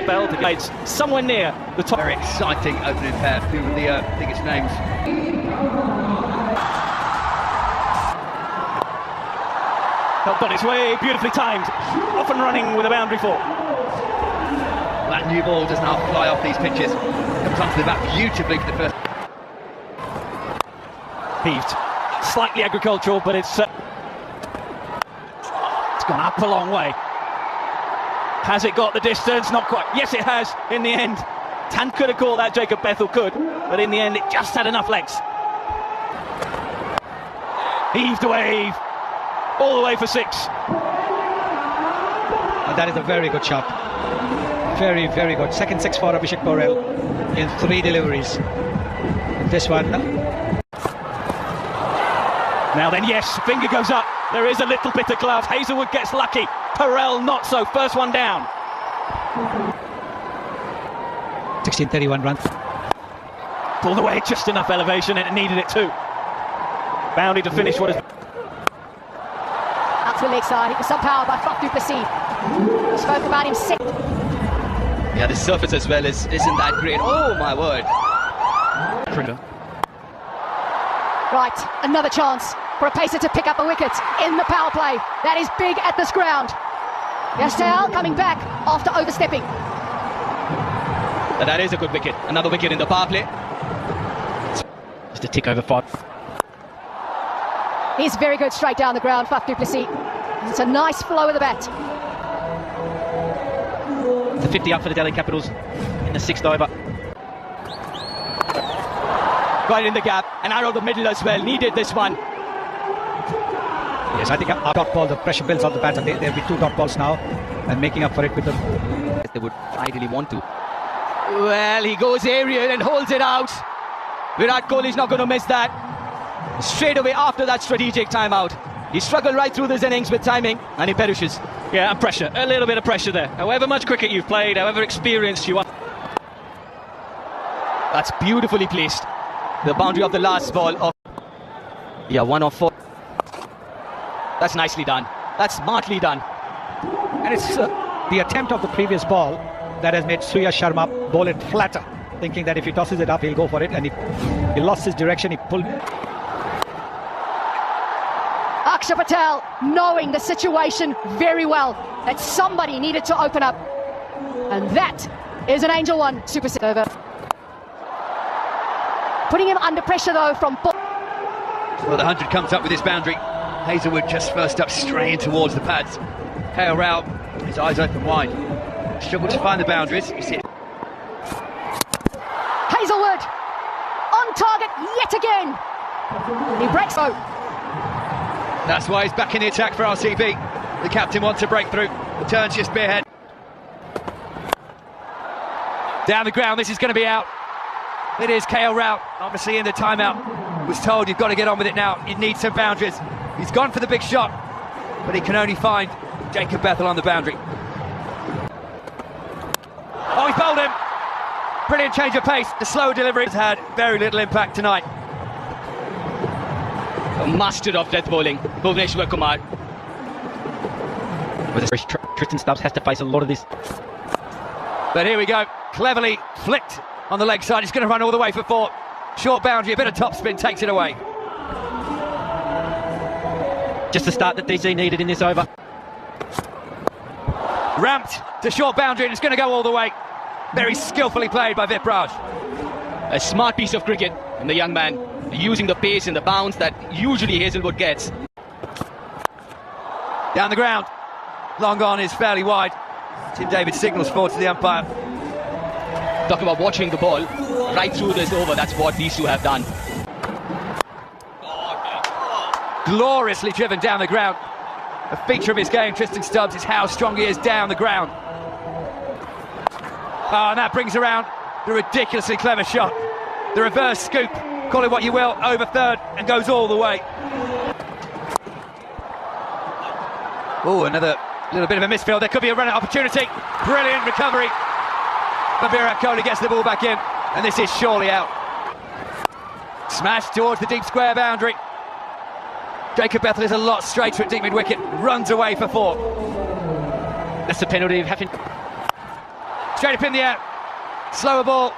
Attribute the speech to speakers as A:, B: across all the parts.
A: bell to guide somewhere near the top.
B: Very exciting opening pair, two of the biggest names.
A: Helped on its way, beautifully timed, off and running with a boundary for.
B: That new ball does not fly off these pitches. Comes onto the bat beautifully for the first.
A: Heaved. Slightly agricultural, but it's gone up a long way. Has it got the distance? Not quite. Yes, it has, in the end. Tan could have caught that, Jacob Bethel could, but in the end, it just had enough legs. Heaved away, all the way for 6.
C: And that is a very good shot. Very, very good. Second 6 for Abhishek Porel in 3 deliveries. This one.
A: Now then, yes, finger goes up. There is a little bit of glove. Hazelwood gets lucky. Porel not so. First one down.
C: 16:31 run.
A: Pulled away just enough elevation, and it needed it too. Boundary to finish what is.
D: Out to the leg side. It was some power by Faf du Plessis. We spoke about him sick.
B: Yeah, the surface as well isn't that great. Oh my word.
D: Right, another chance for a pacer to pick up a wicket in the power play. That is big at this ground. Yastel coming back after overstepping.
B: And that is a good wicket. Another wicket in the power play.
A: Just a tick over 5.
D: He's very good straight down the ground, Faf du Plessis. It's a nice flow of the bat.
A: The 50 up for the Delhi Capitals in the 6th over. Right in the gap, and out of the middle as well. Needed this one.
C: Yes, I think our dot ball, the pressure builds on the bat, and there'll be 2 dot balls now, and making up for it with them.
B: They would ideally want to. Well, he goes aerial and holds it out. Virat Kohli is not going to miss that. Straight away after that strategic timeout. He struggled right through this innings with timing, and he perishes.
A: Yeah, and pressure. A little bit of pressure there. However much cricket you've played, however experienced you are.
B: That's beautifully placed. The boundary of the last ball of 1 off 4. That's nicely done. That's smartly done.
C: And it's the attempt of the previous ball that has made Surya Sharma bowl it flatter, thinking that if he tosses it up, he'll go for it, and he lost his direction. He pulled.
D: Akshay Patel knowing the situation very well, that somebody needed to open up, and that is an Angel 1 super set over. Putting him under pressure though from.
B: Well, the 100 comes up with this boundary. Hazelwood just first up, straying towards the pads. KL Rao, his eyes open wide. Struggled to find the boundaries. You see it.
D: Hazelwood on target yet again. He breaks though.
B: That's why he's back in the attack for RCB. The captain wants a breakthrough. The turn's just spearhead. Down the ground, this is going to be out. It is KL Rao, obviously in the timeout. Was told you've got to get on with it now. You need some boundaries. He's gone for the big shot, but he can only find Jacob Bethel on the boundary. Oh, he's bowled him. Brilliant change of pace. The slow delivery has had very little impact tonight.
E: A master of death bowling, Bhuvneshwar Kumar.
A: With this, Tristan Stubbs has to face a lot of this.
B: But here we go, cleverly flicked on the leg side. He's going to run all the way for 4. Short boundary, a bit of topspin takes it away.
A: Just the start that DC needed in this over.
B: Ramped to short boundary, and it's going to go all the way. Very skillfully played by Vipraj.
E: A smart piece of cricket, and the young man using the pace and the bounce that usually Hazelwood gets.
B: Down the ground, long on is fairly wide. Tim David signals forward to the umpire.
E: Talk about watching the ball right through this over, that's what these two have done.
B: Gloriously driven down the ground. A feature of his game, Tristan Stubbs, is how strong he is down the ground. Oh, and that brings around the ridiculously clever shot. The reverse scoop, call it what you will, over third and goes all the way. Oh, another little bit of a misfield. There could be a run-out opportunity. Brilliant recovery. But Virat Kohli gets the ball back in, and this is surely out. Smashed towards the deep square boundary. Jacob Bethel is a lot straighter at deep mid-wicket, runs away for 4.
A: That's the penalty of having.
B: Straight up in the air. Slower ball.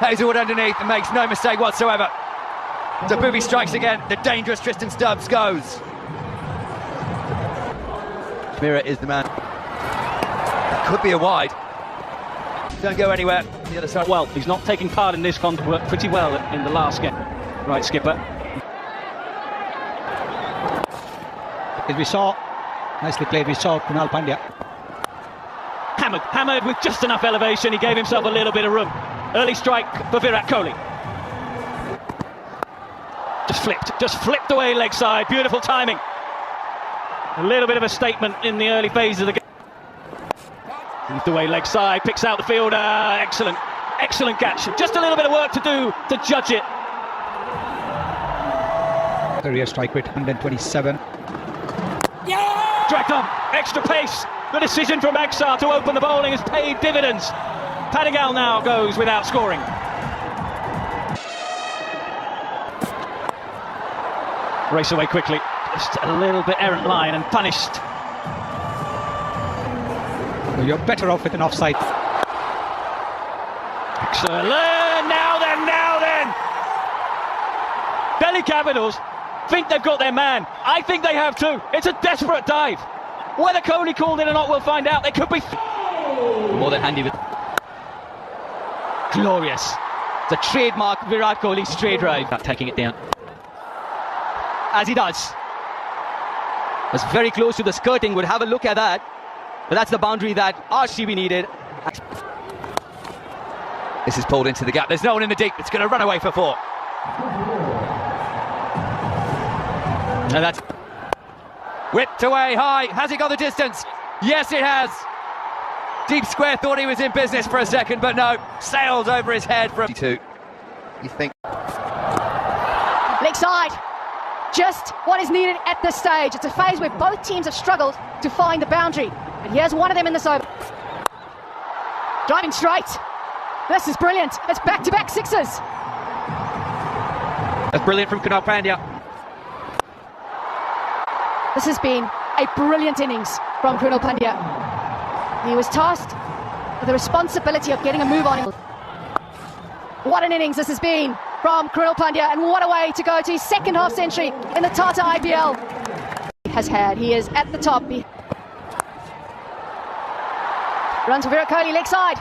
B: Hazelwood underneath and makes no mistake whatsoever. Dabubi strikes again. The dangerous Tristan Stubbs goes. Mira is the man. That could be a wide. Don't go anywhere. The other side.
A: Well, he's not taking part in this contest, worked pretty well in the last game. Right, skipper.
C: As we saw, nicely played, we saw Kunal Pandya.
A: Hammered with just enough elevation. He gave himself a little bit of room. Early strike for Virat Kohli. Just flipped away leg side. Beautiful timing. A little bit of a statement in the early phase of the game. Moved away leg side, picks out the fielder. Excellent catch. Just a little bit of work to do to judge it.
C: Career strike rate 127.
A: Dragged on, extra pace. The decision from Axar to open the bowling has paid dividends. Padigal now goes without scoring. Race away quickly. Just a little bit errant line and punished.
C: Well, you're better off with an offside.
A: Excellent. Now then. Delhi Capitals think they've got their man. I think they have too. It's a desperate dive. Whether Kohli called it or not, we'll find out. They could be
E: More than handy with. Glorious. The trademark Virat Kohli straight drive. Not taking it down. As he does. Was very close to the skirting. Would have a look at that. But that's the boundary that RCB needed.
B: This is pulled into the gap. There's no one in the deep. It's going to run away for 4.
E: And that's
B: Whipped away high. Has it got the distance? Yes, it has. Deep square thought he was in business for a second, but no. Sailed over his head for 52. You think?
D: Leg side. Just what is needed at this stage. It's a phase where both teams have struggled to find the boundary. And here's one of them in this over. Driving straight. This is brilliant. It's back-to-back sixes.
E: that's brilliant from Kunal Pandya.
D: This has been a brilliant innings from Kunal Pandya. He was tasked with the responsibility of getting a move on him. What an innings this has been from Kunal Pandya, and what a way to go to his second half century in the Tata IPL. He is at the top. Runs for Virat Kohli, leg side.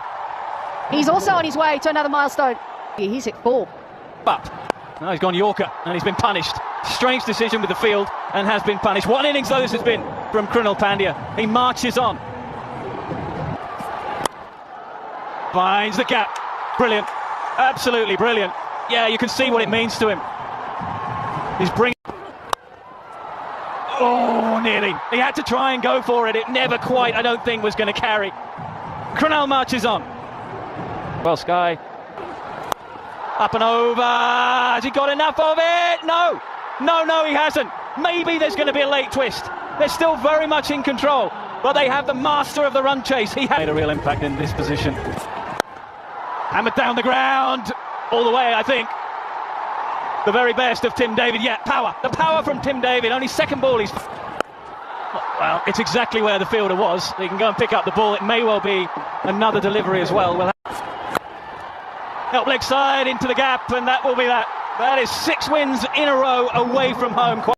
D: He's also on his way to another milestone. He's hit 4.
A: Up. Now he's gone Yorker and he's been punished. Strange decision with the field and has been punished. What an innings though this has been from Kunal Pandya. He marches on. Finds the gap. Brilliant. Absolutely brilliant. Yeah, you can see what it means to him. He's bringing... Oh, nearly. He had to try and go for it. It never quite, I don't think, was going to carry. Kunal marches on. Well, Sky. Up and over. Has he got enough of it? No. No, he hasn't. Maybe there's going to be a late twist. They're still very much in control, but they have the master of the run chase. He made a real impact in this position. Hammered down the ground. All the way, I think. The very best of Tim David. Yeah, power. The power from Tim David. Only second ball he's... Well, it's exactly where the fielder was. He can go and pick up the ball. It may well be another delivery as well. We'll help leg side into the gap, and that will be that. That is 6 wins in a row away from home.